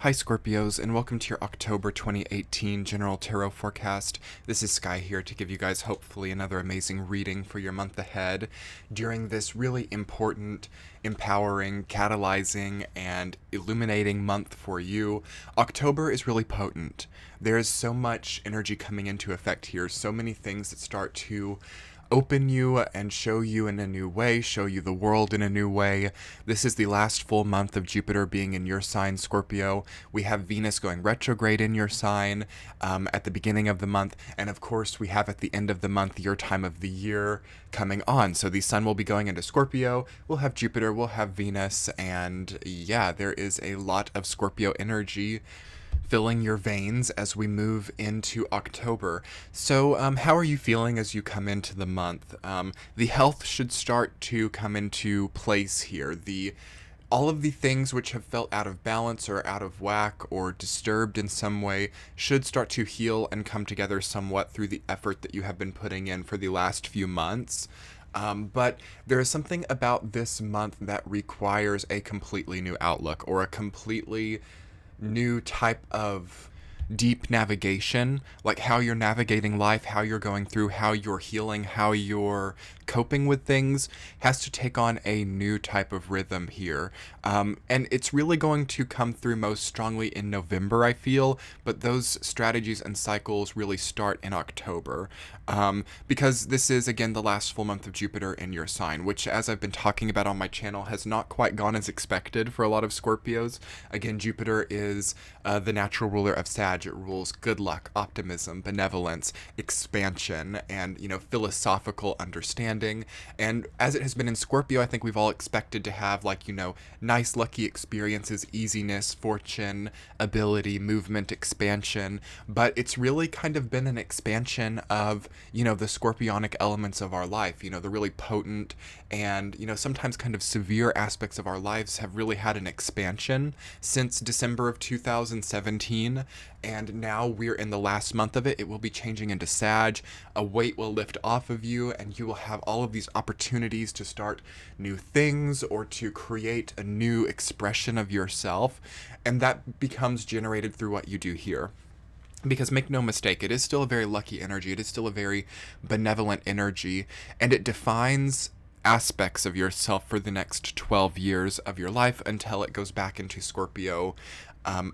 Hi Scorpios, and welcome to your October 2018 General Tarot Forecast. This is Sky here to give you guys hopefully another amazing reading for your month ahead during this really important, empowering, catalyzing, and illuminating month for you. October is really potent. There is so much energy coming into effect here, so many things that start to open you and show you in a new way, show you the world in a new way. This is the last full month of Jupiter being in your sign, Scorpio. We have Venus going retrograde in your sign at the beginning of the month. And of course, we have at the end of the month, your time of the year coming on. So the sun will be going into Scorpio. We'll have Jupiter, we'll have Venus. And yeah, there is a lot of Scorpio energy filling your veins as we move into October. So, how are you feeling as you come into the month? The health should start to come into place here. All of the things which have felt out of balance or out of whack or disturbed in some way should start to heal and come together somewhat through the effort that you have been putting in for the last few months. But there is something about this month that requires a completely new outlook or a completely new type of deep navigation, like how you're navigating life, how you're going through, how you're healing, how you're coping with things has to take on a new type of rhythm here. And it's really going to come through most strongly in November, I feel, but those strategies and cycles really start in October. Because this is, again, the last full month of Jupiter in your sign, which, as I've been talking about on my channel, has not quite gone as expected for a lot of Scorpios. Again, Jupiter is the natural ruler of Sag. It rules good luck, optimism, benevolence, expansion, and, philosophical understanding. And as it has been in Scorpio, I think we've all expected to have, nice, lucky experiences, easiness, fortune, ability, movement, expansion. But it's really kind of been an expansion of, the scorpionic elements of our life, the really potent and, sometimes kind of severe aspects of our lives have really had an expansion since December of 2017. And now we're in the last month of it. It will be changing into Sag. A weight will lift off of you, and you will have all of these opportunities to start new things or to create a new expression of yourself. And that becomes generated through what you do here. Because make no mistake, it is still a very lucky energy. It is still a very benevolent energy, and it defines aspects of yourself for the next 12 years of your life until it goes back into Scorpio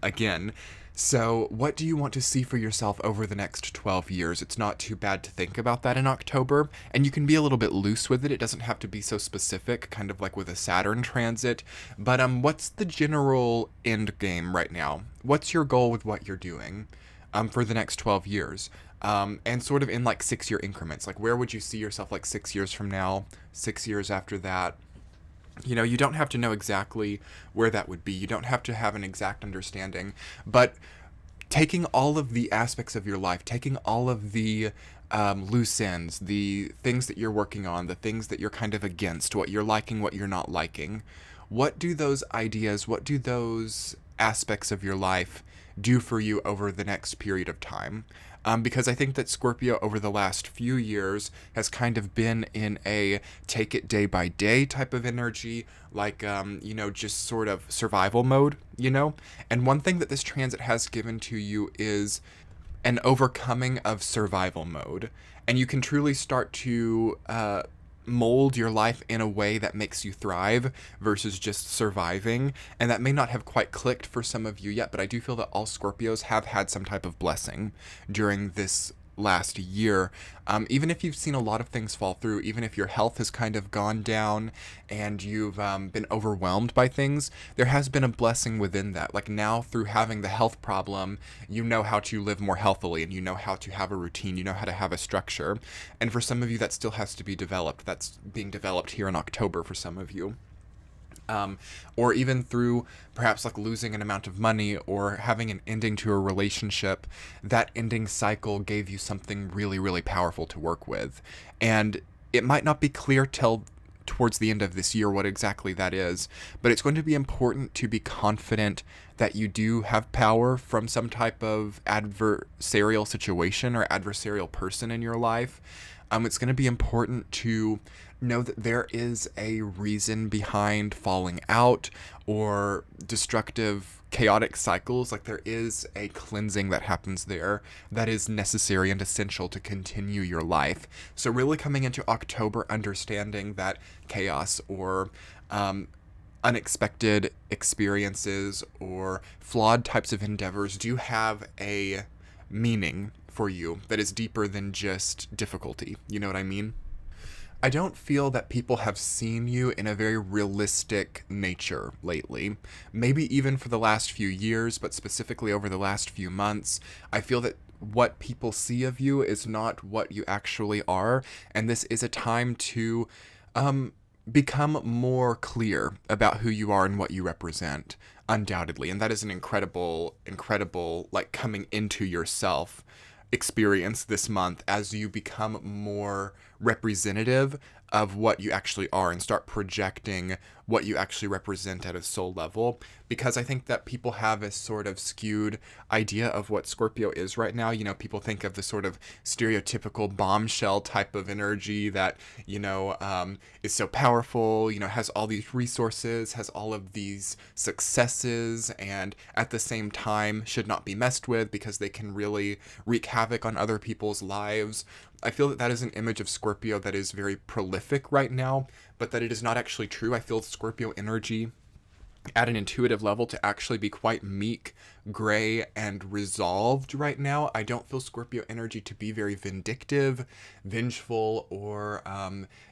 again. So what do you want to see for yourself over the next 12 years? It's not too bad to think about that in October, and you can be a little bit loose with it. It doesn't have to be so specific, kind of like with a Saturn transit. But what's the general end game right now? What's your goal with what you're doing for the next 12 years? And sort of in 6-year increments. Like, where would you see yourself 6 years from now, 6 years after that? You don't have to know exactly where that would be. You don't have to have an exact understanding. But taking all of the aspects of your life, taking all of the loose ends, the things that you're working on, the things that you're kind of against, what you're liking, what you're not liking, what do those ideas, what do those aspects of your life do for you over the next period of time? Because I think that Scorpio over the last few years has kind of been in a take it day by day type of energy, just sort of survival mode, And one thing that this transit has given to you is an overcoming of survival mode. And you can truly start to mold your life in a way that makes you thrive versus just surviving. And that may not have quite clicked for some of you yet, but I do feel that all Scorpios have had some type of blessing during this last year. Even if you've seen a lot of things fall through, even if your health has kind of gone down and you've been overwhelmed by things, there has been a blessing within that. Like now, through having the health problem, you know how to live more healthily, and you know how to have a routine, you know how to have a structure. And for some of you, that still has to be developed. That's being developed here in October for some of you. Or even through perhaps losing an amount of money or having an ending to a relationship, that ending cycle gave you something really, really powerful to work with. And it might not be clear till towards the end of this year what exactly that is, but it's going to be important to be confident that you do have power from some type of adversarial situation or adversarial person in your life. It's going to be important to know that there is a reason behind falling out or destructive chaotic cycles, like there is a cleansing that happens there that is necessary and essential to continue your life. So really coming into October, understanding that chaos or unexpected experiences or flawed types of endeavors do have a meaning for you that is deeper than just difficulty. You know what I mean? I don't feel that people have seen you in a very realistic nature lately. Maybe even for the last few years, but specifically over the last few months, I feel that what people see of you is not what you actually are, and this is a time to become more clear about who you are and what you represent, undoubtedly. And that is an incredible, like coming into yourself experience this month as you become more representative of what you actually are and start projecting what you actually represent at a soul level. Because I think that people have a sort of skewed idea of what Scorpio is right now. You know, people think of the sort of stereotypical bombshell type of energy that, is so powerful, has all these resources, has all of these successes, and at the same time should not be messed with because they can really wreak havoc on other people's lives. I feel that that is an image of Scorpio that is very prolific right now, but that it is not actually true. I feel Scorpio energy at an intuitive level to actually be quite meek, gray, and resolved right now. I don't feel Scorpio energy to be very vindictive, vengeful, or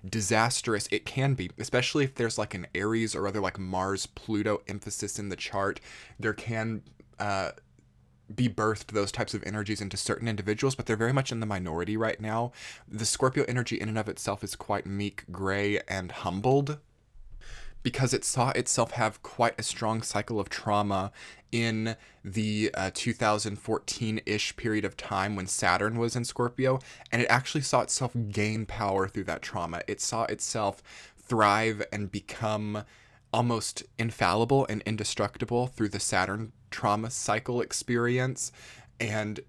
disastrous. It can be, especially if there's like an Aries or other like Mars-Pluto emphasis in the chart. There can be birthed those types of energies into certain individuals, but they're very much in the minority right now. The Scorpio energy in and of itself is quite meek, gray, and humbled because it saw itself have quite a strong cycle of trauma in the 2014-ish period of time when Saturn was in Scorpio, and it actually saw itself gain power through that trauma. It saw itself thrive and become almost infallible and indestructible through the Saturn trauma cycle experience. And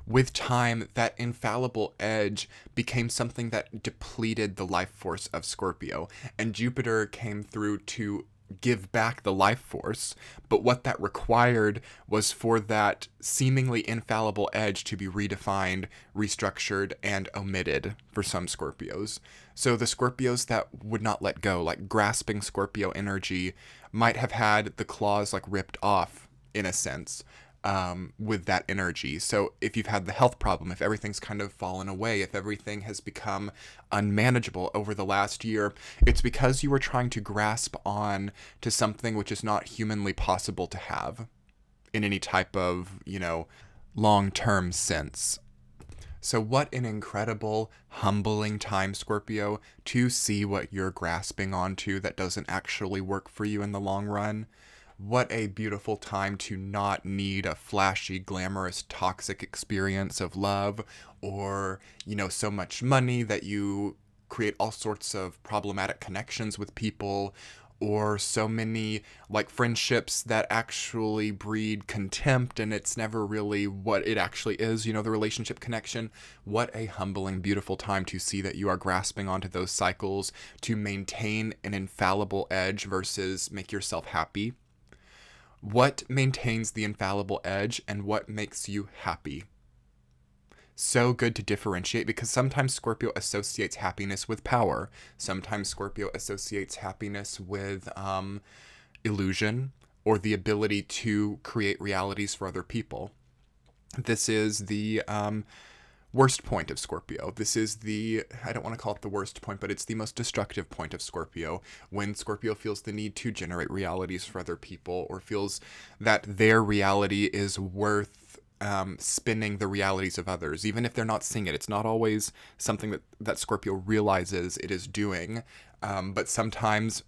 with time, that infallible edge became something that depleted the life force of Scorpio. And Jupiter came through to give back the life force, but what that required was for that seemingly infallible edge to be redefined, restructured, and omitted for some Scorpios. So the Scorpios that would not let go, like grasping Scorpio energy, might have had the claws like ripped off, in a sense, with that energy. So if you've had the health problem, if everything's kind of fallen away, if everything has become unmanageable over the last year, it's because you were trying to grasp on to something which is not humanly possible to have in any type of, long-term sense. So what an incredible, humbling time, Scorpio, to see what you're grasping onto that doesn't actually work for you in the long run. What a beautiful time to not need a flashy, glamorous, toxic experience of love or, so much money that you create all sorts of problematic connections with people, or so many like friendships that actually breed contempt and it's never really what it actually is, the relationship connection. What a humbling, beautiful time to see that you are grasping onto those cycles to maintain an infallible edge versus make yourself happy. What maintains the infallible edge and what makes you happy? So good to differentiate, because sometimes Scorpio associates happiness with power. Sometimes Scorpio associates happiness with illusion or the ability to create realities for other people. This is the worst point of Scorpio. This is I don't want to call it the worst point, but it's the most destructive point of Scorpio, when Scorpio feels the need to generate realities for other people or feels that their reality is worth spinning the realities of others, even if they're not seeing it. It's not always something that Scorpio realizes it is doing, but sometimes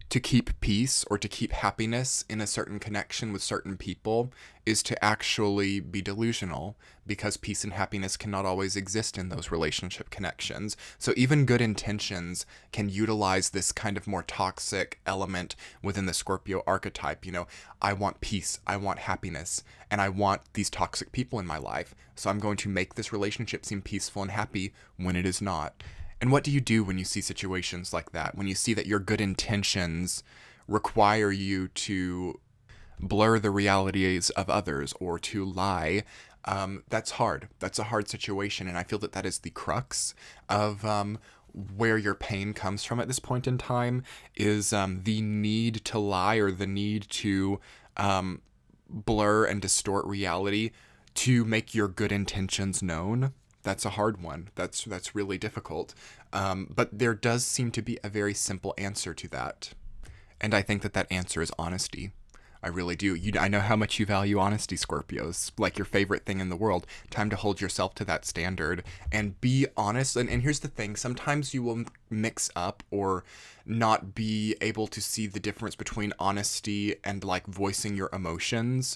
to keep peace or to keep happiness in a certain connection with certain people is to actually be delusional, because peace and happiness cannot always exist in those relationship connections. So even good intentions can utilize this kind of more toxic element within the Scorpio archetype. I want peace, I want happiness, and I want these toxic people in my life. So I'm going to make this relationship seem peaceful and happy when it is not. And what do you do when you see situations like that? When you see that your good intentions require you to blur the realities of others or to lie, that's hard. That's a hard situation. And I feel that that is the crux of where your pain comes from at this point in time is the need to lie or the need to blur and distort reality to make your good intentions known. That's a hard one. That's really difficult. But there does seem to be a very simple answer to that. And I think that that answer is honesty. I really do. I know how much you value honesty, Scorpios. Like your favorite thing in the world. Time to hold yourself to that standard and be honest. And here's the thing. Sometimes you will mix up or not be able to see the difference between honesty and like voicing your emotions.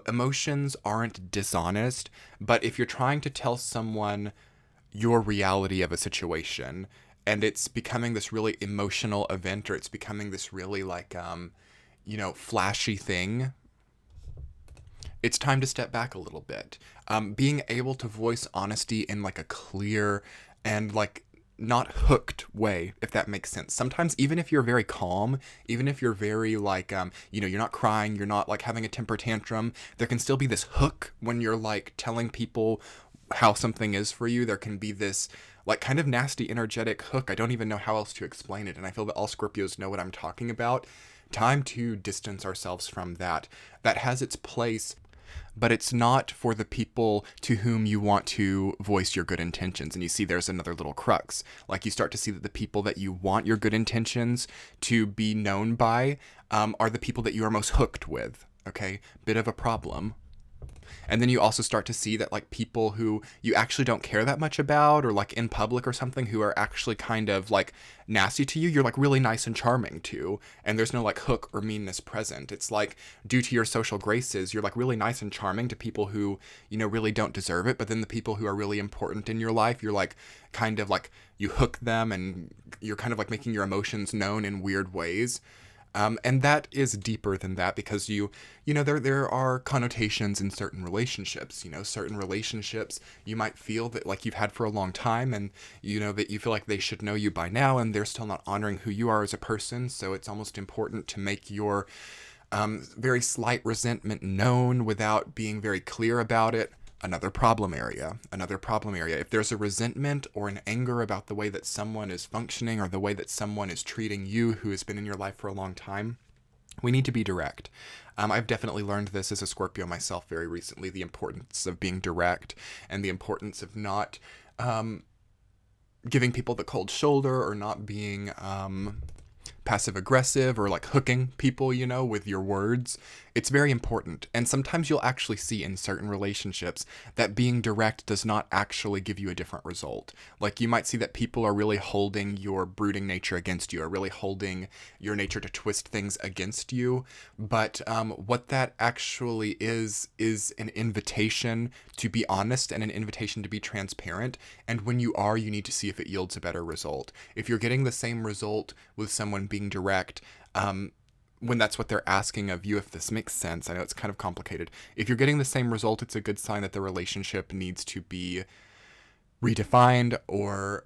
Emotions aren't dishonest, but if you're trying to tell someone your reality of a situation and it's becoming this really emotional event or it's becoming this really like, flashy thing, it's time to step back a little bit. Being able to voice honesty in like a clear and like not hooked way, if that makes sense. Sometimes even if you're very calm, even if you're very like, you're not crying, you're not like having a temper tantrum, there can still be this hook when you're like telling people how something is for you. There can be this like kind of nasty energetic hook. I don't even know how else to explain it. And I feel that all Scorpios know what I'm talking about. Time to distance ourselves from that. That has its place, but it's not for the people to whom you want to voice your good intentions. And you see there's another little crux. Like you start to see that the people that you want your good intentions to be known by are the people that you are most hooked with. Okay? Bit of a problem. And then you also start to see that like people who you actually don't care that much about or like in public or something who are actually kind of like nasty to you, you're like really nice and charming to. And there's no like hook or meanness present. It's like due to your social graces, you're like really nice and charming to people who, really don't deserve it. But then the people who are really important in your life, you're like kind of like you hook them and you're kind of like making your emotions known in weird ways. And that is deeper than that because there are connotations in certain relationships. Certain relationships you might feel that like you've had for a long time and that you feel like they should know you by now and they're still not honoring who you are as a person. So it's almost important to make your very slight resentment known without being very clear about it. Another problem area. If there's a resentment or an anger about the way that someone is functioning or the way that someone is treating you who has been in your life for a long time, we need to be direct. I've definitely learned this as a Scorpio myself very recently, the importance of being direct and the importance of not giving people the cold shoulder or not being passive aggressive or like hooking people, with your words. It's very important. And sometimes you'll actually see in certain relationships that being direct does not actually give you a different result. Like you might see that people are really holding your brooding nature against you, are really holding your nature to twist things against you. But what that actually is an invitation to be honest and an invitation to be transparent. And when you are, you need to see if it yields a better result. If you're getting the same result with someone being direct, when that's what they're asking of you, if this makes sense. I know it's kind of complicated. If you're getting the same result, it's a good sign that the relationship needs to be redefined or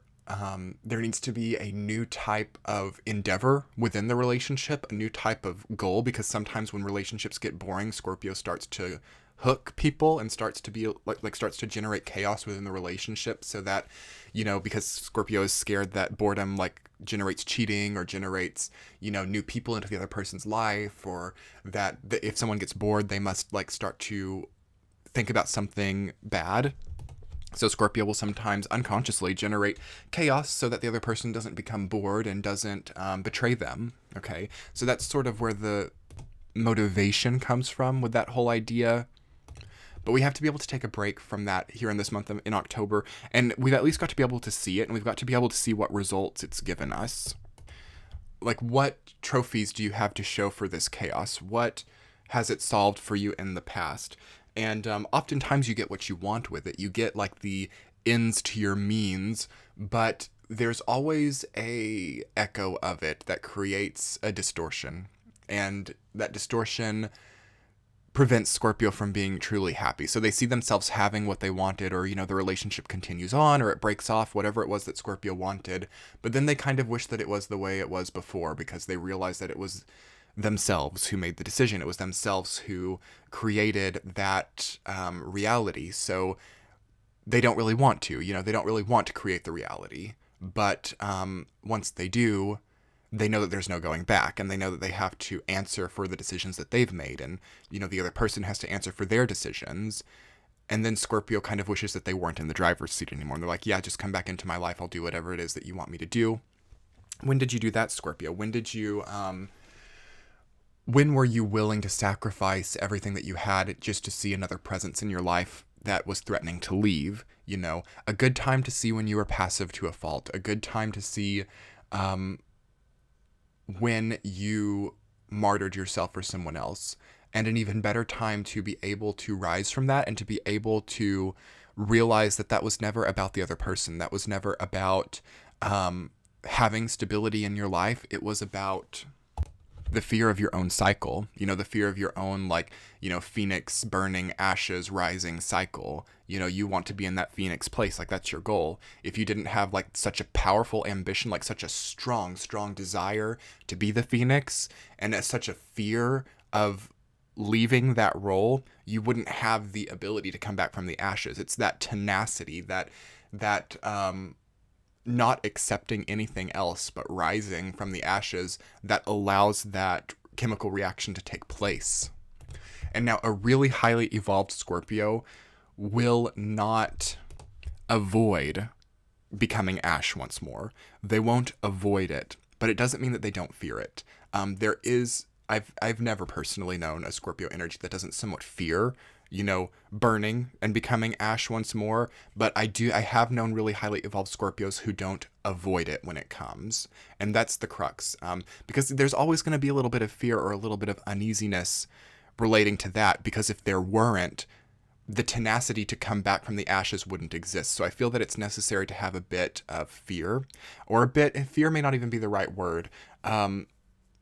there needs to be a new type of endeavor within the relationship, a new type of goal, because sometimes when relationships get boring, Scorpio starts to hook people and starts to be like starts to generate chaos within the relationship so that, because Scorpio is scared that boredom like generates cheating or generates, new people into the other person's life, or that if someone gets bored, they must like start to think about something bad. So Scorpio will sometimes unconsciously generate chaos so that the other person doesn't become bored and doesn't betray them. Okay. So that's sort of where the motivation comes from with that whole idea. But we have to be able to take a break from that here in this month in October. And we've at least got to be able to see it. And we've got to be able to see what results it's given us. Like, what trophies do you have to show for this chaos? What has it solved for you in the past? And oftentimes you get what you want with it. You get like the ends to your means, but there's always a echo of it that creates a distortion. And that distortion prevents Scorpio from being truly happy. So they see themselves having what they wanted, or, the relationship continues on, or it breaks off, whatever it was that Scorpio wanted. But then they kind of wish that it was the way it was before because they realize that it was themselves who made the decision. It was themselves who created that reality. So they don't really want to, they don't really want to create the reality. But once they do, they know that there's no going back, and they know that they have to answer for the decisions that they've made. And, the other person has to answer for their decisions. And then Scorpio kind of wishes that they weren't in the driver's seat anymore. And they're like, yeah, just come back into my life. I'll do whatever it is that you want me to do. When did you do that, Scorpio? When were you willing to sacrifice everything that you had just to see another presence in your life that was threatening to leave? A good time to see when you were passive to a fault. A good time to see when you martyred yourself for someone else. And an even better time to be able to rise from that and to be able to realize that that was never about the other person. That was never about having stability in your life. It was about the fear of your own cycle, the fear of your own, phoenix burning, ashes rising cycle. You want to be in that phoenix place. That's your goal. If you didn't have such a powerful ambition, such a strong desire to be the phoenix, and such a fear of leaving that role, you wouldn't have the ability to come back from the ashes. It's that tenacity, that not accepting anything else but rising from the ashes that allows that chemical reaction to take place. And now a really highly evolved Scorpio will not avoid becoming ash once more. They won't avoid it, but it doesn't mean that they don't fear it. I've never personally known a Scorpio energy that doesn't somewhat fear, burning and becoming ash once more. But I have known really highly evolved Scorpios who don't avoid it when it comes. And that's the crux. Because there's always going to be a little bit of fear or a little bit of uneasiness relating to that. Because if there weren't, the tenacity to come back from the ashes wouldn't exist. So I feel that it's necessary to have a bit of fear, or fear may not even be the right word.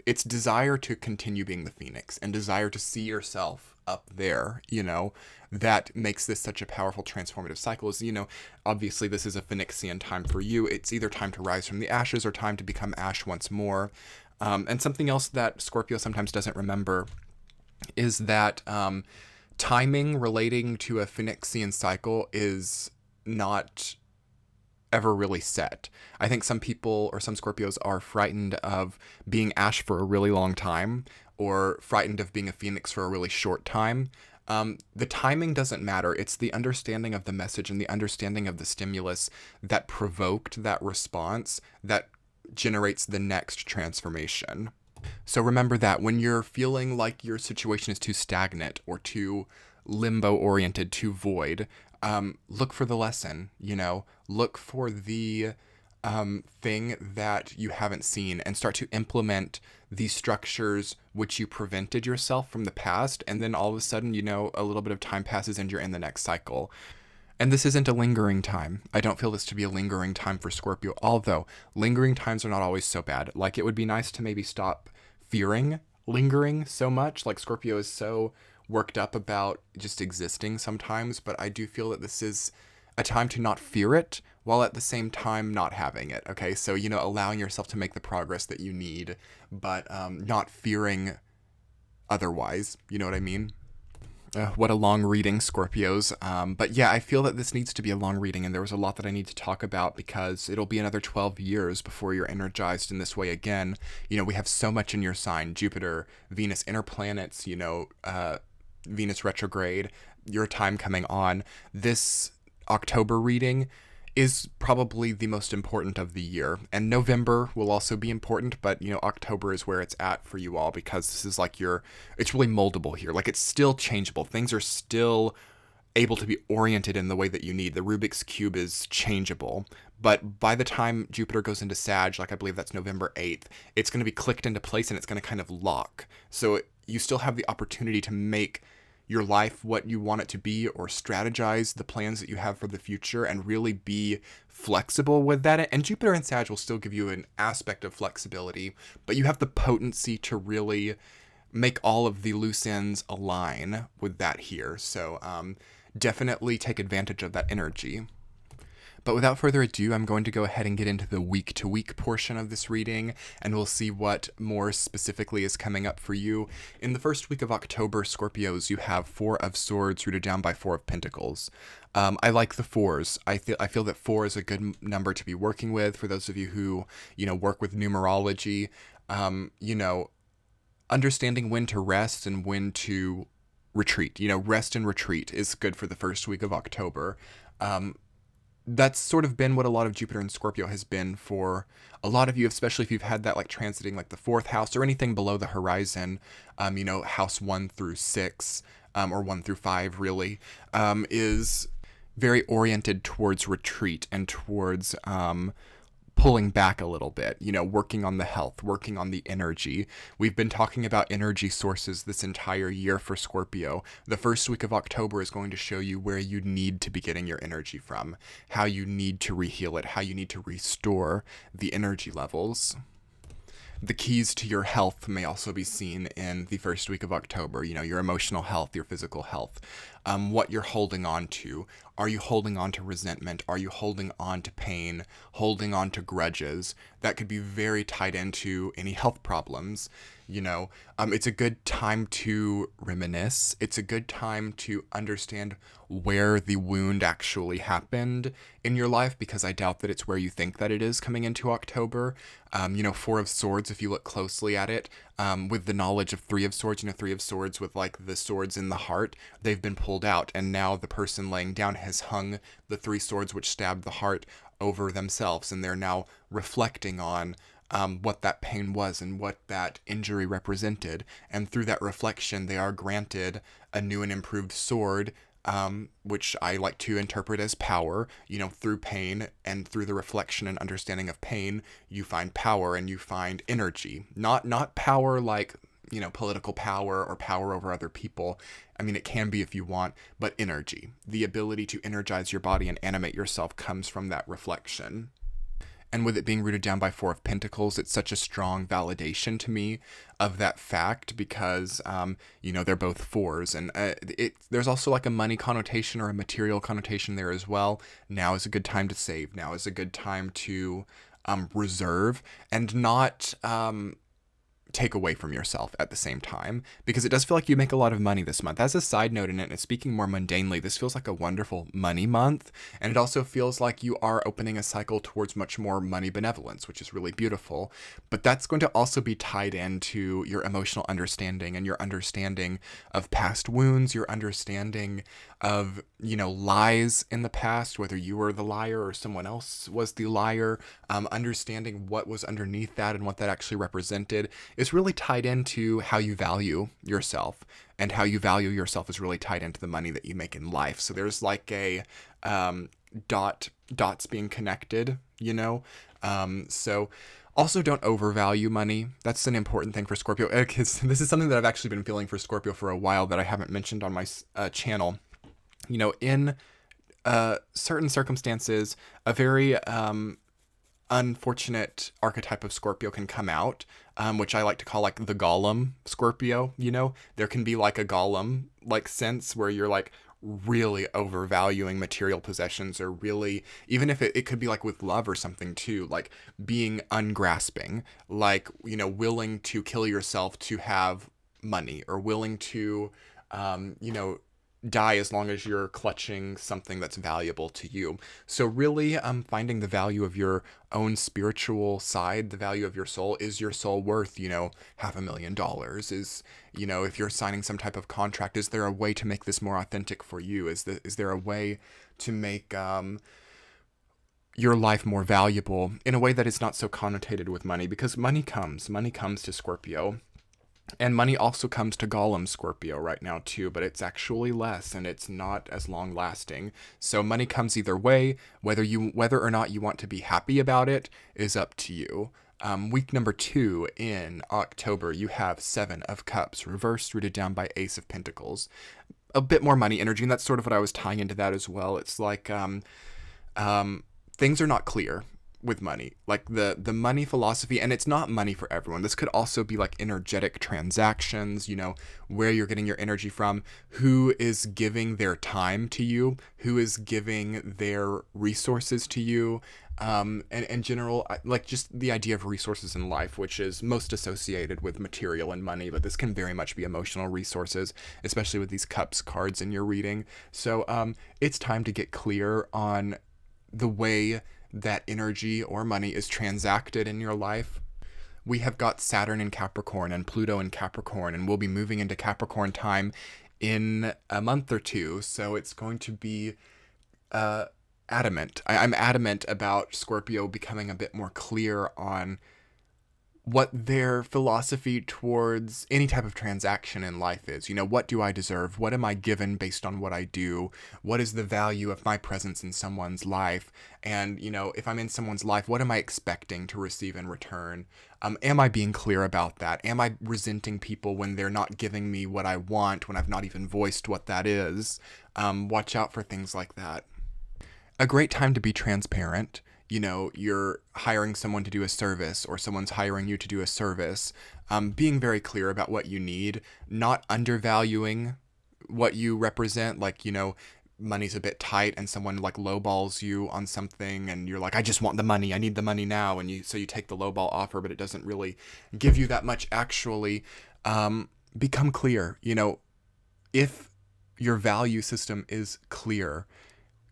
It's desire to continue being the phoenix and desire to see yourself up there, that makes this such a powerful transformative cycle. Is, obviously this is a phoenixian time for you. It's either time to rise from the ashes or time to become ash once more. And something else that Scorpio sometimes doesn't remember is that timing relating to a phoenixian cycle is not ever really set. I think some people or some Scorpios are frightened of being ash for a really long time, or frightened of being a phoenix for a really short time. The timing doesn't matter. It's the understanding of the message and the understanding of the stimulus that provoked that response that generates the next transformation. So remember that when you're feeling like your situation is too stagnant or too limbo oriented, too void, look for the lesson, look for the thing that you haven't seen, and start to implement these structures which you prevented yourself from the past. And then all of a sudden, a little bit of time passes and you're in the next cycle. And this isn't a lingering time. I don't feel this to be a lingering time for Scorpio, although lingering times are not always so bad. It would be nice to maybe stop fearing lingering so much. Scorpio is so worked up about just existing sometimes, but I do feel that this is a time to not fear it while at the same time not having it. Okay, so allowing yourself to make the progress that you need, but not fearing otherwise. You know what I mean? What a long reading, Scorpios. But yeah, I feel that this needs to be a long reading, and there was a lot that I need to talk about because it'll be another 12 years before you're energized in this way again. We have so much in your sign: Jupiter, Venus, inner planets, Venus retrograde, your time coming on. This October reading is probably the most important of the year, and November will also be important, but October is where it's at for you all, because this is it's really moldable here. It's still changeable. Things are still able to be oriented in the way that you need. The Rubik's Cube is changeable, but by the time Jupiter goes into Sag, I believe that's November 8th, it's going to be clicked into place and it's going to kind of lock. So you still have the opportunity to make your life what you want it to be, or strategize the plans that you have for the future and really be flexible with that. And Jupiter and Sag will still give you an aspect of flexibility, but you have the potency to really make all of the loose ends align with that here. So definitely take advantage of that energy. But without further ado, I'm going to go ahead and get into the week-to-week portion of this reading, and we'll see what more specifically is coming up for you. In the first week of October, Scorpios, you have Four of Swords rooted down by Four of Pentacles. I like the fours. I feel that 4 is a good number to be working with for those of you who, work with numerology. Understanding when to rest and when to retreat. Rest and retreat is good for the first week of October. That's sort of been what a lot of Jupiter and Scorpio has been for a lot of you, especially if you've had that like transiting like the 4th house or anything below the horizon, house 1 through 6, or 1 through 5 really, is very oriented towards retreat and towards, pulling back a little bit, working on the health, working on the energy. We've been talking about energy sources this entire year for Scorpio. The first week of October is going to show you where you need to be getting your energy from, how you need to reheal it, how you need to restore the energy levels. The keys to your health may also be seen in the first week of October, your emotional health, your physical health, what you're holding on to. Are you holding on to resentment? Are you holding on to pain, holding on to grudges? That could be very tied into any health problems. It's a good time to reminisce. It's a good time to understand where the wound actually happened in your life, because I doubt that it's where you think that it is coming into October. Four of Swords, if you look closely at it, with the knowledge of Three of Swords, Three of Swords with like the swords in the heart, they've been pulled out, and now the person laying down has hung the 3 swords which stabbed the heart over themselves, and they're now reflecting on what that pain was and what that injury represented. And through that reflection, they are granted a new and improved sword, which I like to interpret as power. Through pain and through the reflection and understanding of pain, you find power and you find energy. Not power like, political power or power over other people. I mean, it can be if you want, but energy. The ability to energize your body and animate yourself comes from that reflection. And with it being rooted down by Four of Pentacles, it's such a strong validation to me of that fact, because, they're both fours. And there's also like a money connotation or a material connotation there as well. Now is a good time to save. Now is a good time to reserve and not take away from yourself at the same time, because it does feel like you make a lot of money this month. As a side note in it, and speaking more mundanely, this feels like a wonderful money month, and it also feels like you are opening a cycle towards much more money benevolence, which is really beautiful. But that's going to also be tied into your emotional understanding and your understanding of past wounds, your understanding of, lies in the past, whether you were the liar or someone else was the liar, understanding what was underneath that and what that actually represented is really tied into how you value yourself, and how you value yourself is really tied into the money that you make in life. So there's like a dots being connected, so also don't overvalue money. That's an important thing for Scorpio, because this is something that I've actually been feeling for Scorpio for a while that I haven't mentioned on my channel. In certain circumstances, a very unfortunate archetype of Scorpio can come out, which I like to call like the Gollum Scorpio. There can be like a Gollum like sense where you're like really overvaluing material possessions, or really, even if it could be like with love or something too, like being ungrasping, like, willing to kill yourself to have money, or willing to, die as long as you're clutching something that's valuable to you. So really, finding the value of your own spiritual side, the value of your soul. Is your soul worth, $500,000? Is, if you're signing some type of contract, is there a way to make this more authentic for you? Is there a way to make your life more valuable in a way that is not so connotated with money? Because money comes to Scorpio. And money also comes to Gollum Scorpio right now too, but it's actually less, and it's not as long lasting. So money comes either way. Whether or not you want to be happy about it is up to you. Week number 2 in October, you have 7 of Cups reversed, rooted down by Ace of Pentacles. A bit more money energy, and that's sort of what I was tying into that as well. It's like things are not clear with money, like the money philosophy. And it's not money for everyone. This could also be like energetic transactions, you know, where you're getting your energy from, who is giving their time to you, who is giving their resources to you. And in general, like just the idea of resources in life, which is most associated with material and money, but this can very much be emotional resources, especially with these cups cards in your reading. So it's time to get clear on the way that energy or money is transacted in your life. We have got Saturn in Capricorn and Pluto in Capricorn, and we'll be moving into Capricorn time in a month or two. So it's going to be adamant. I'm adamant about Scorpio becoming a bit more clear on what their philosophy towards any type of transaction in life is. You know, what do I deserve? What am I given based on what I do? What is the value of my presence in someone's life? And, you know, if I'm in someone's life, what am I expecting to receive in return? Am I being clear about that? Am I resenting people when they're not giving me what I want, when I've not even voiced what that is? Watch out for things like that. A great time to be transparent. You know, you're hiring someone to do a service, or someone's hiring you to do a service. Being very clear about what you need, not undervaluing what you represent. Like, you know, money's a bit tight and someone like lowballs you on something and you're like, I just want the money, I need the money now. And so you take the lowball offer, but it doesn't really give you that much actually. Become clear. You know, if your value system is clear,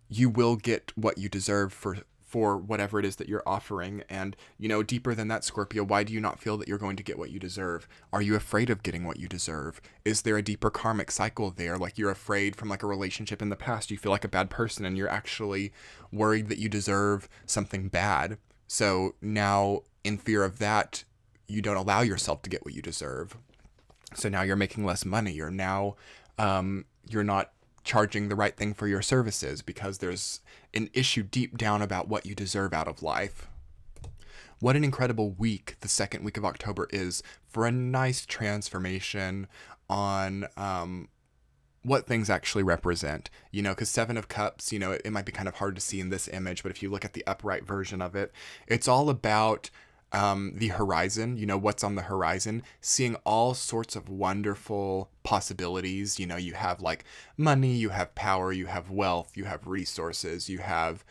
you will get what you deserve for whatever it is that you're offering. And, you know, deeper than that, Scorpio, why do you not feel that you're going to get what you deserve? Are you afraid of getting what you deserve? Is there a deeper karmic cycle there? Like, you're afraid from like a relationship in the past, you feel like a bad person and you're actually worried that you deserve something bad. So now, in fear of that, you don't allow yourself to get what you deserve. So now you're making less money, or now you're not charging the right thing for your services because there's an issue deep down about what you deserve out of life. What an incredible week the second week of October is for a nice transformation on what things actually represent. You know, because Seven of Cups, you know, it might be kind of hard to see in this image, but if you look at the upright version of it, it's all about the horizon, you know, what's on the horizon, seeing all sorts of wonderful possibilities. You know, you have like money, you have power, you have wealth, you have resources, you have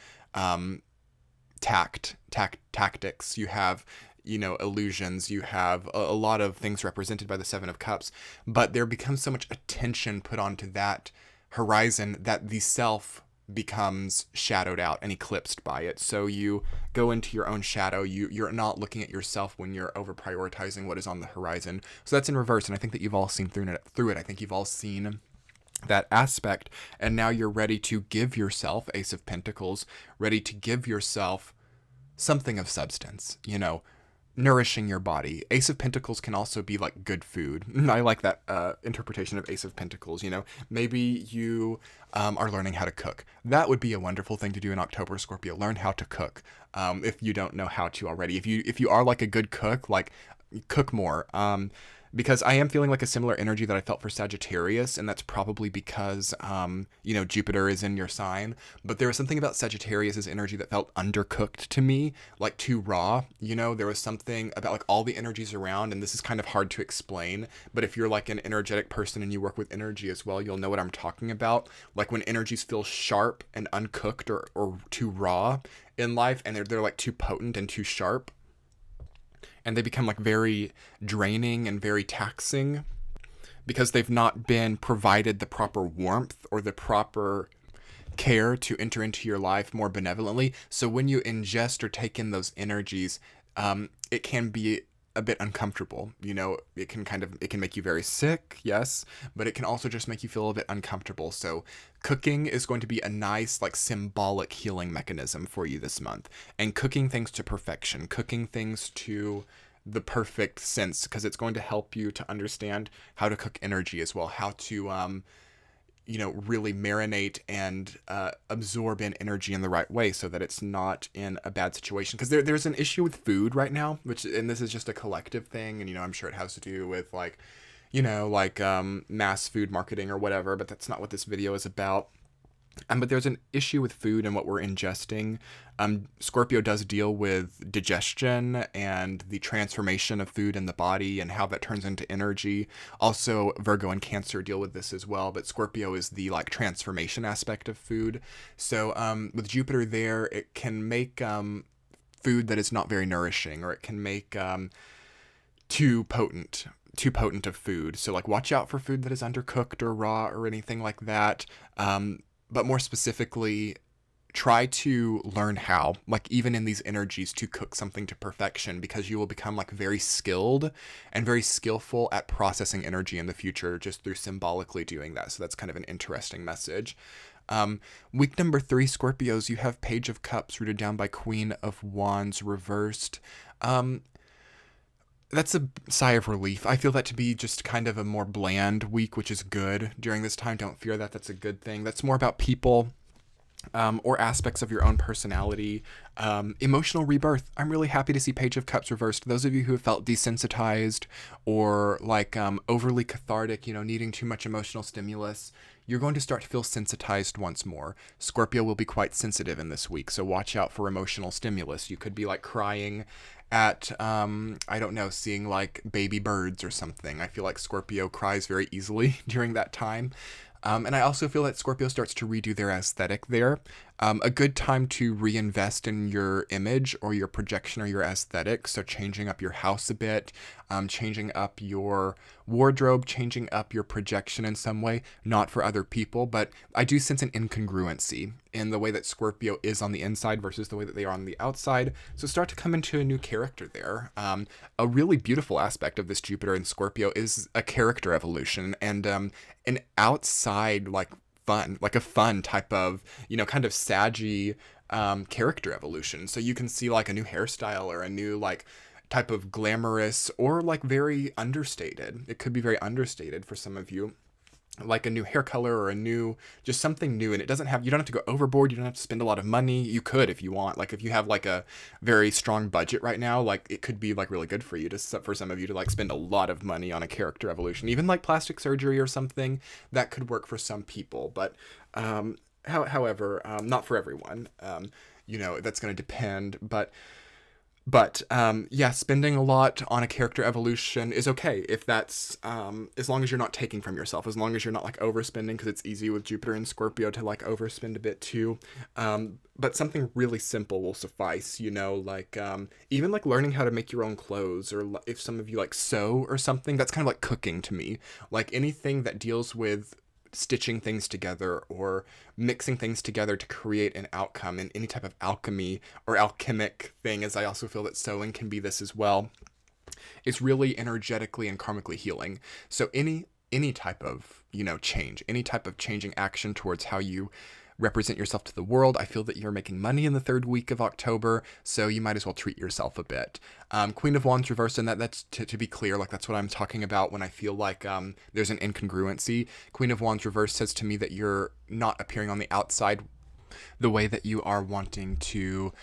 tactics, you have, you know, illusions, you have a lot of things represented by the Seven of Cups, but there becomes so much attention put onto that horizon that the self becomes shadowed out and eclipsed by it. So you go into your own shadow. You're not looking at yourself when you're over prioritizing what is on the horizon. So that's in reverse, and I think that you've all seen through it. I think you've all seen that aspect, and now you're ready to give yourself, Ace of Pentacles, ready to give yourself something of substance, you know, nourishing your body. Ace of Pentacles can also be like good food. I like that interpretation of Ace of Pentacles. You know, maybe you are learning how to cook. That would be a wonderful thing to do in October, Scorpio. Learn how to cook. If you don't know how to already, if you are like a good cook, like cook more. Because I am feeling like a similar energy that I felt for Sagittarius, and that's probably because, you know, Jupiter is in your sign. But there was something about Sagittarius's energy that felt undercooked to me, like too raw. You know, there was something about like all the energies around, and this is kind of hard to explain. But if you're like an energetic person and you work with energy as well, you'll know what I'm talking about. Like when energies feel sharp and uncooked or too raw in life, and they're like too potent and too sharp, and they become like very draining and very taxing because they've not been provided the proper warmth or the proper care to enter into your life more benevolently. So when you ingest or take in those energies, it can be a bit uncomfortable. You know, it can make you very sick, yes, but it can also just make you feel a bit uncomfortable. So cooking is going to be a nice, like, symbolic healing mechanism for you this month. And cooking things to perfection, cooking things to the perfect sense, because it's going to help you to understand how to cook energy as well, how to, you know, really marinate and absorb in energy in the right way so that it's not in a bad situation. Because there's an issue with food right now, and this is just a collective thing, and, you know, I'm sure it has to do with, like, you know, like mass food marketing or whatever, but that's not what this video is about. But there's an issue with food and what we're ingesting. Scorpio does deal with digestion and the transformation of food in the body and how that turns into energy. Also, Virgo and Cancer deal with this as well, but Scorpio is the like transformation aspect of food. So with Jupiter there, it can make food that is not very nourishing, or it can make too potent of food. So like watch out for food that is undercooked or raw or anything like that. But more specifically, try to learn how, like even in these energies, to cook something to perfection, because you will become like very skilled and very skillful at processing energy in the future just through symbolically doing that. So that's kind of an interesting message. Week number 3, Scorpios, you have Page of Cups rooted down by Queen of Wands reversed. That's a sigh of relief. I feel that to be just kind of a more bland week, which is good during this time. Don't fear that. That's a good thing. That's more about people or aspects of your own personality. Emotional rebirth. I'm really happy to see Page of Cups reversed. Those of you who have felt desensitized or like overly cathartic, needing too much emotional stimulus, you're going to start to feel sensitized once more. Scorpio will be quite sensitive in this week, so watch out for emotional stimulus. You could be like crying at, I don't know, seeing like baby birds or something. I feel like Scorpio cries very easily during that time. And I also feel that Scorpio starts to redo their aesthetic there. A good time to reinvest in your image or your projection or your aesthetic. So changing up your house a bit, changing up your wardrobe, changing up your projection in some way, not for other people, but I do sense an incongruency in the way that Scorpio is on the inside versus the way that they are on the outside. So start to come into a new character there. A really beautiful aspect of this Jupiter in Scorpio is a character evolution and an outside like fun, like a fun type of, kind of saggy character evolution. So you can see like a new hairstyle or a new like type of glamorous or like very understated. It could be very understated for some of you, like a new hair color or a new, just something new. And you don't have to go overboard. You don't have to spend a lot of money. You could, if you want, like if you have like a very strong budget right now, like it could be like really good for you for some of you to like spend a lot of money on a character evolution, even like plastic surgery or something that could work for some people. But, however, not for everyone, that's going to depend, but yeah, spending a lot on a character evolution is okay if that's as long as you're not taking from yourself, as long as you're not like overspending, because it's easy with Jupiter and Scorpio to like overspend a bit too. But something really simple will suffice, like even like learning how to make your own clothes, or if some of you like sew or something, that's kind of like cooking to me. Like anything that deals with stitching things together or mixing things together to create an outcome in any type of alchemy or alchemic thing, as I also feel that sewing can be this as well. It's really energetically and karmically healing. So any type of, change, any type of changing action towards how you represent yourself to the world. I feel that you're making money in the 3rd week of October, so you might as well treat yourself a bit. Queen of Wands reversed, and that's to be clear, like that's what I'm talking about when I feel like there's an incongruency. Queen of Wands reversed says to me that you're not appearing on the outside the way that you are wanting to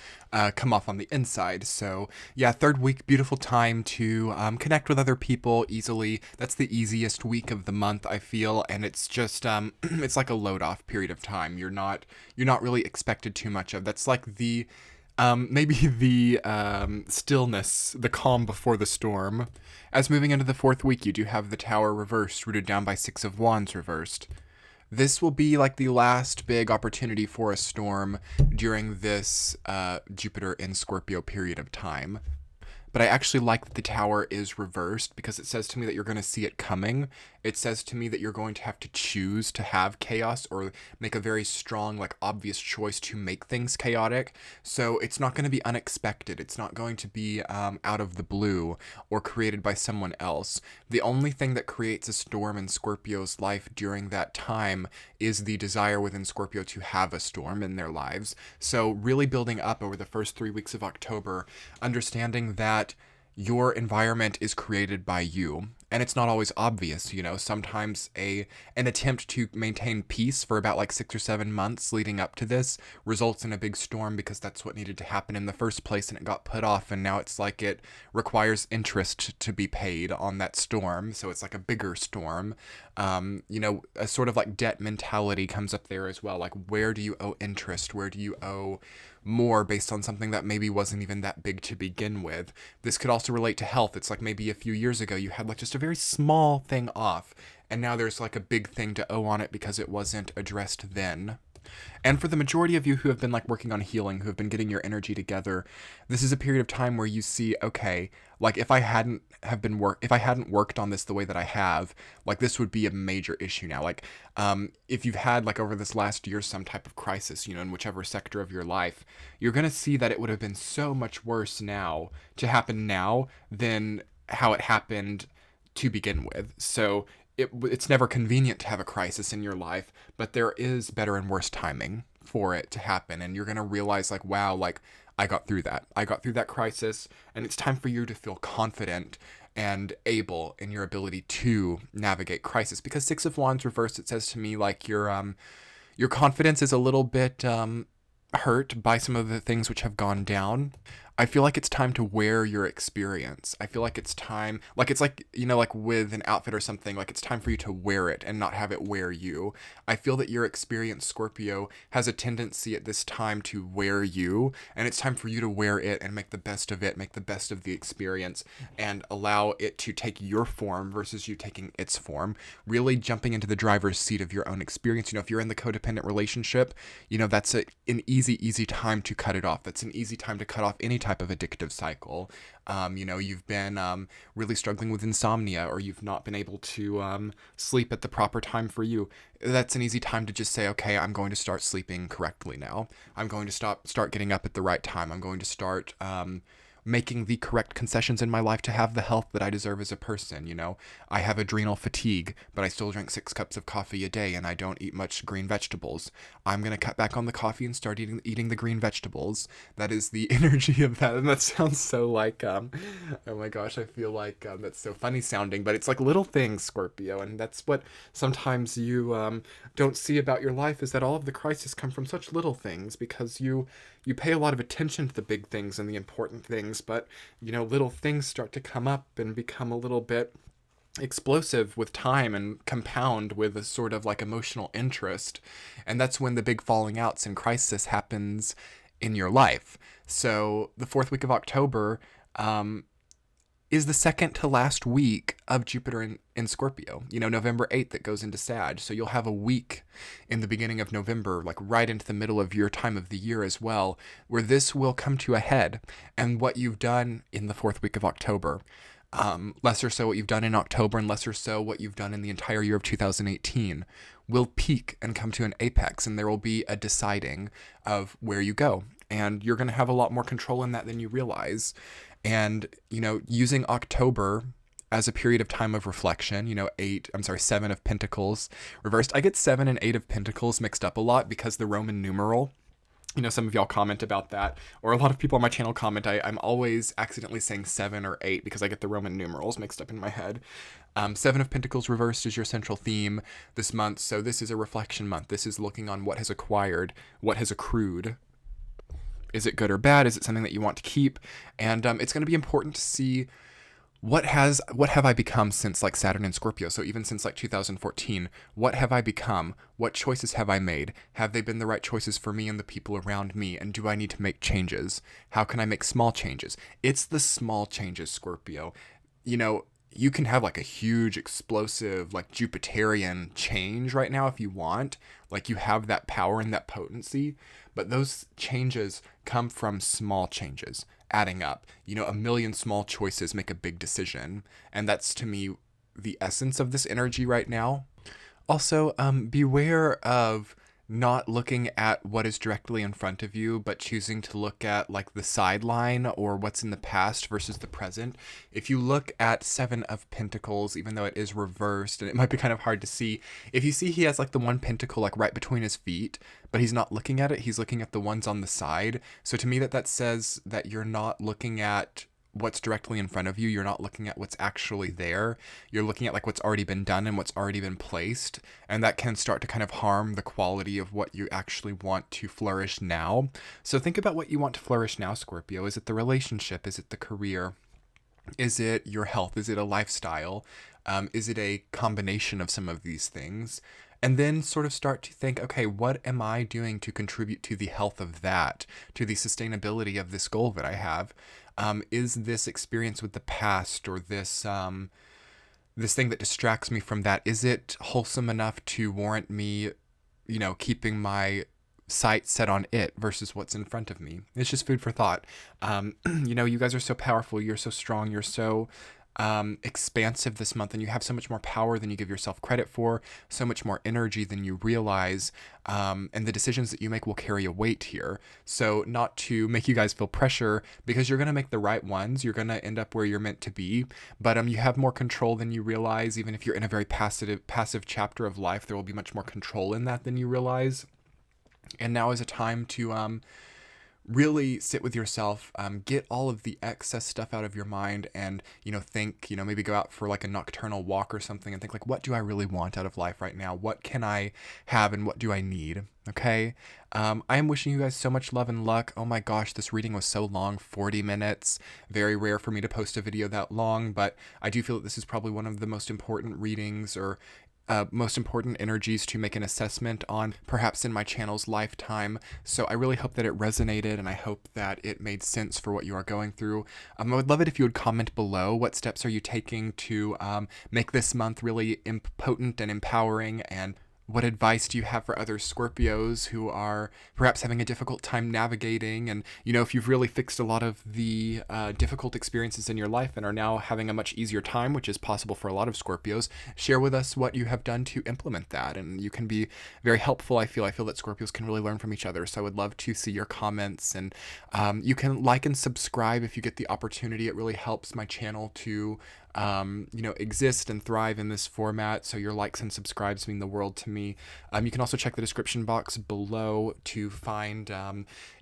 come off on the inside. So yeah, 3rd week, beautiful time to connect with other people easily. That's the easiest week of the month, I feel, and it's just it's like a load off period of time. You're not really expected too much of. That's like the maybe the stillness, the calm before the storm. As moving into the 4th week, you do have the Tower reversed, rooted down by 6 of Wands reversed. This will be like the last big opportunity for a storm during this Jupiter in Scorpio period of time. But I actually like that the Tower is reversed, because it says to me that you're going to see it coming. It says to me that you're going to have to choose to have chaos, or make a very strong, like obvious choice to make things chaotic. So it's not going to be unexpected. It's not going to be out of the blue or created by someone else. The only thing that creates a storm in Scorpio's life during that time is the desire within Scorpio to have a storm in their lives. So really building up over the first 3 weeks of October, understanding that your environment is created by you. And it's not always obvious, sometimes an attempt to maintain peace for about like 6 or 7 months leading up to this results in a big storm, because that's what needed to happen in the first place, and it got put off, and now it's like it requires interest to be paid on that storm, so it's like a bigger storm. A sort of like debt mentality comes up there as well. Like, where do you owe interest? Where do you owe more based on something that maybe wasn't even that big to begin with? This could also relate to health. It's like maybe a few years ago you had like just a very small thing off, and now there's like a big thing to owe on it because it wasn't addressed then. And for the majority of you who have been like working on healing, who have been getting your energy together, this is a period of time where you see, okay, like if I hadn't worked on this the way that I have, like this would be a major issue now. Like, if you've had like over this last year some type of crisis, in whichever sector of your life, you're gonna see that it would have been so much worse now to happen now than how it happened to begin with. So it's never convenient to have a crisis in your life, but there is better and worse timing for it to happen. And you're going to realize like, wow, like I got through that. I got through that crisis, and it's time for you to feel confident and able in your ability to navigate crisis. Because Six of Wands reversed, it says to me like your confidence is a little bit hurt by some of the things which have gone down. I feel like it's time to wear your experience. I feel like it's time, like it's like, like with an outfit or something, like it's time for you to wear it and not have it wear you. I feel that your experience, Scorpio, has a tendency at this time to wear you, and it's time for you to wear it and make the best of it, make the best of the experience, and allow it to take your form versus you taking its form. Really jumping into the driver's seat of your own experience. If you're in the codependent relationship, that's an easy time to cut it off. That's an easy time to cut off any type of addictive cycle. You've been really struggling with insomnia, or you've not been able to sleep at the proper time for you. That's an easy time to just say, okay, I'm going to start sleeping correctly now. I'm going to start getting up at the right time. I'm going to start making the correct concessions in my life to have the health that I deserve as a person. I have adrenal fatigue, but I still drink 6 cups of coffee a day, and I don't eat much green vegetables. I'm going to cut back on the coffee and start eating the green vegetables. That is the energy of that. And that sounds so like, oh my gosh, I feel like that's so funny sounding, but it's like little things, Scorpio. And that's what sometimes you don't see about your life, is that all of the crises come from such little things, because you pay a lot of attention to the big things and the important things, but little things start to come up and become a little bit explosive with time and compound with a sort of like emotional interest. And that's when the big falling outs and crisis happens in your life. So the 4th week of October is the second to last week of Jupiter in Scorpio. November 8th that goes into Sag. So you'll have a week in the beginning of November, like right into the middle of your time of the year as well, where this will come to a head. And what you've done in the 4th week of October, less or so what you've done in October, and less or so what you've done in the entire year of 2018, will peak and come to an apex, and there will be a deciding of where you go. And you're going to have a lot more control in that than you realize. And, using October as a period of time of reflection, 7 of Pentacles reversed. I get 7 and 8 of Pentacles mixed up a lot because the Roman numeral, some of y'all comment about that, or a lot of people on my channel comment, I'm always accidentally saying 7 or 8 because I get the Roman numerals mixed up in my head. 7 of Pentacles reversed is your central theme this month. So this is a reflection month. This is looking on what has acquired, what has accrued. Is it good or bad? Is it something that you want to keep? And it's going to be important to see what have I become since like Saturn and Scorpio. So even since like 2014, what have I become? What choices have I made? Have they been the right choices for me and the people around me? And do I need to make changes? How can I make small changes? It's the small changes, Scorpio. You can have like a huge explosive like Jupiterian change right now if you want. Like you have that power and that potency, but those changes come from small changes adding up. A million small choices make a big decision, and that's to me the essence of this energy right now. Also, beware of not looking at what is directly in front of you, but choosing to look at like the sideline or what's in the past versus the present. If you look at 7 of Pentacles, even though it is reversed and it might be kind of hard to see, if you see he has like the one pentacle like right between his feet, but he's not looking at it, he's looking at the ones on the side. So to me that says that you're not looking at what's directly in front of you. You're not looking at what's actually there. You're looking at like what's already been done and what's already been placed. And that can start to kind of harm the quality of what you actually want to flourish now. So think about what you want to flourish now, Scorpio. Is it the relationship? Is it the career? Is it your health? Is it a lifestyle? Is it a combination of some of these things? And then sort of start to think, okay, what am I doing to contribute to the health of that, to the sustainability of this goal that I have? Is this experience with the past, or this thing that distracts me from that, is it wholesome enough to warrant me, keeping my sight set on it versus what's in front of me? It's just food for thought. You guys are so powerful. You're so strong. You're so expansive this month, and you have so much more power than you give yourself credit for, so much more energy than you realize, and the decisions that you make will carry a weight here. So not to make you guys feel pressure, because you're going to make the right ones, you're going to end up where you're meant to be, but you have more control than you realize. Even if you're in a very passive chapter of life, there will be much more control in that than you realize. And now is a time to really sit with yourself, get all of the excess stuff out of your mind, and think, maybe go out for like a nocturnal walk or something, and think like, what do I really want out of life right now? What can I have, and what do I need? Okay. I am wishing you guys so much love and luck. Oh my gosh, this reading was so long, 40 minutes. Very rare for me to post a video that long, but I do feel that this is probably one of the most important readings, or most important energies to make an assessment on, perhaps in my channel's lifetime. So I really hope that it resonated, and I hope that it made sense for what you are going through. I would love it if you would comment below. What steps are you taking to make this month really potent and empowering? And what advice do you have for other Scorpios who are perhaps having a difficult time navigating? And, if you've really fixed a lot of the difficult experiences in your life and are now having a much easier time, which is possible for a lot of Scorpios, share with us what you have done to implement that. And you can be very helpful, I feel. I feel that Scorpios can really learn from each other. So I would love to see your comments. And you can like and subscribe if you get the opportunity. It really helps my channel to exist and thrive in this format. So your likes and subscribes mean the world to me. You can also check the description box below to find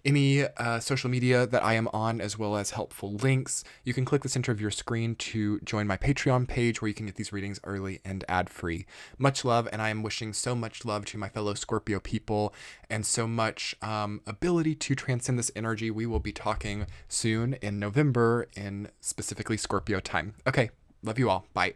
any social media that I am on, as well as helpful links. You can click the center of your screen to join my Patreon page, where you can get these readings early and ad-free. Much love, and I am wishing so much love to my fellow Scorpio people, and so much ability to transcend this energy. We will be talking soon in November, in specifically Scorpio time. Okay. Love you all. Bye.